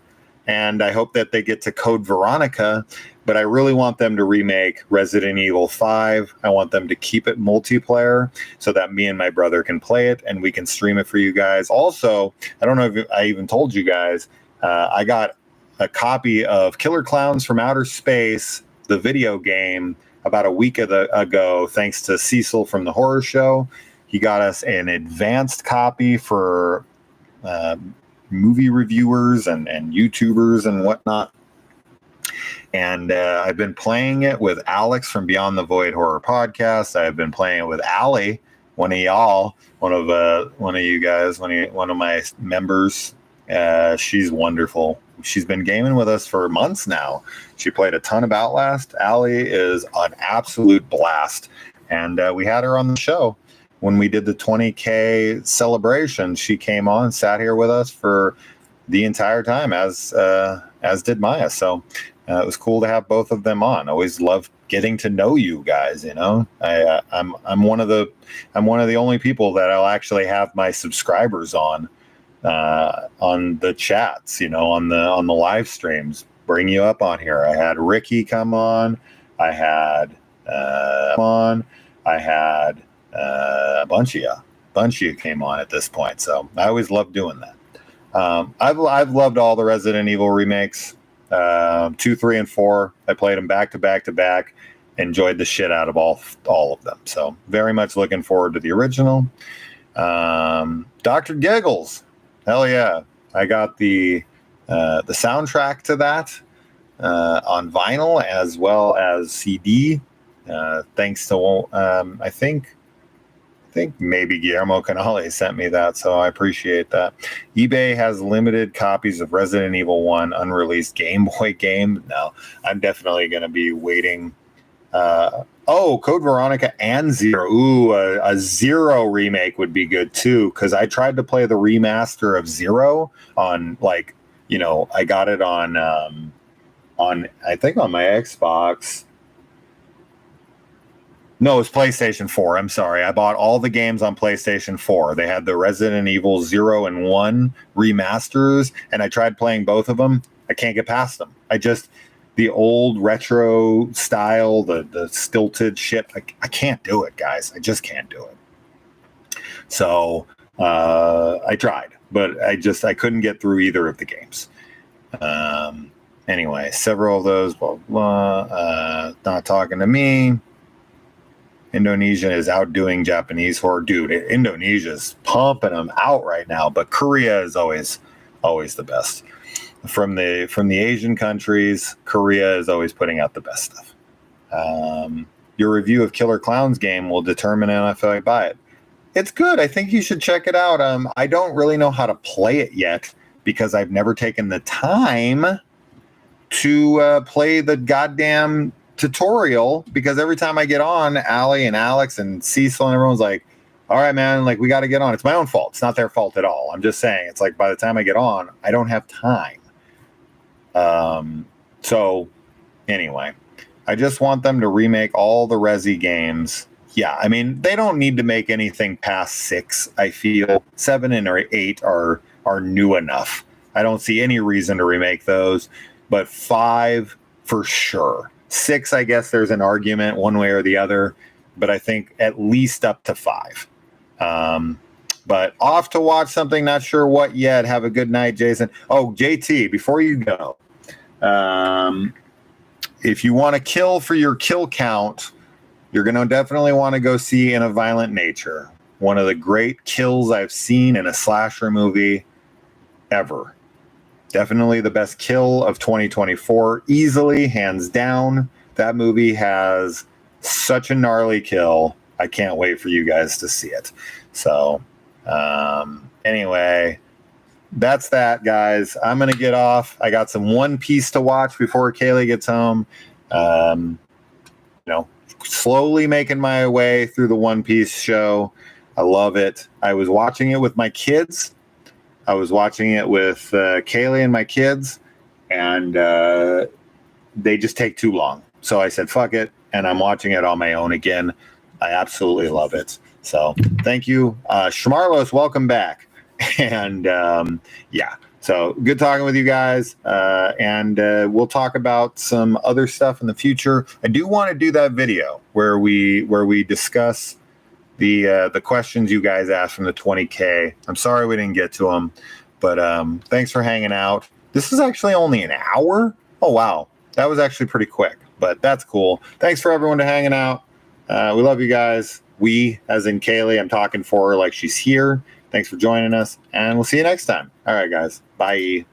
Speaker 1: and I hope that they get to Code Veronica, but I really want them to remake Resident Evil 5. I want them to keep it multiplayer so that me and my brother can play it and we can stream it for you guys. Also, I don't know if I even told you guys, I got a copy of Killer Clowns from Outer Space, the video game, about a week ago, thanks to Cecil from the horror show. He got us an advanced copy for movie reviewers and YouTubers and whatnot. And I've been playing it with Alex from Beyond the Void Horror Podcast. I've been playing it with Allie, one of y'all, one of you guys, one of my members. She's wonderful. She's been gaming with us for months now. She played a ton of Outlast. Allie is an absolute blast. And we had her on the show when we did the 20K celebration. She came on, sat here with us for the entire time, as did Maya. So it was cool to have both of them on. Always love getting to know you guys. You know, I'm one of the only people that I'll actually have my subscribers on the chats. You know, on the live streams, bring you up on here. I had Ricky come on. I had a bunch of you came on at this point. So I always love doing that. I've loved all the Resident Evil remakes, 2, 3, and 4. I played them back to back to back. Enjoyed the shit out of all of them. So very much looking forward to the original. Dr. Giggles, hell yeah! I got the soundtrack to that on vinyl as well as CD. Thanks to I think maybe Guillermo Canale sent me that, so I appreciate that. eBay has limited copies of Resident Evil 1 unreleased Game Boy game. No, I'm definitely going to be waiting. Code Veronica and Zero. Ooh, a Zero remake would be good too, because I tried to play the remaster of Zero on, like, you know, I got it on I think on my Xbox. No, it's PlayStation 4. I'm sorry. I bought all the games on PlayStation 4. They had the Resident Evil 0 and 1 remasters, and I tried playing both of them. I can't get past them. The old retro style, the stilted shit, I can't do it, guys. I just can't do it. So I tried, but I couldn't get through either of the games. Anyway, several of those, blah, blah, not talking to me. Indonesia is outdoing Japanese horror. Dude, Indonesia's pumping them out right now, but Korea is always the best. From the Asian countries, Korea is always putting out the best stuff. Your review of Killer Clown's game will determine if I buy it. It's good. I think you should check it out. I don't really know how to play it yet because I've never taken the time to play the goddamn tutorial, because every time I get on, Allie and Alex and Cecil and everyone's like, all right, man, like, we got to get on. It's my own fault. It's not their fault at all. I'm just saying, it's like by the time I get on, I don't have time. So anyway, I just want them to remake all the Resi games. Yeah, I mean, they don't need to make anything past 6. I feel 7 and 8 are new enough. I don't see any reason to remake those, but 5 for sure. 6, I guess there's an argument one way or the other, but I think at least up to 5. But off to watch something, not sure what yet. Have a good night, Jason. Oh, JT, before you go, if you want to kill for your kill count, you're going to definitely want to go see In a Violent Nature. One of the great kills I've seen in a slasher movie ever. Definitely the best kill of 2024, easily, hands down. That movie has such a gnarly kill. I can't wait for you guys to see it. So, anyway, that's that, guys. I'm going to get off. I got some One Piece to watch before Kaylee gets home. Slowly making my way through the One Piece show. I love it. I was watching it with my kids. I was watching it with Kaylee and my kids, and they just take too long. So I said, fuck it, and I'm watching it on my own again. I absolutely love it. So thank you. Shmarlos, welcome back. And so good talking with you guys. And we'll talk about some other stuff in the future. I do want to do that video where we discuss the questions you guys asked from the 20K. I'm sorry we didn't get to them, but thanks for hanging out. This is actually only an hour. Oh, wow. That was actually pretty quick. but that's cool. Thanks for everyone to hanging out. We love you guys. We, as in Kaylee, I'm talking for her like she's here. Thanks for joining us, and we'll see you next time. All right, guys. Bye.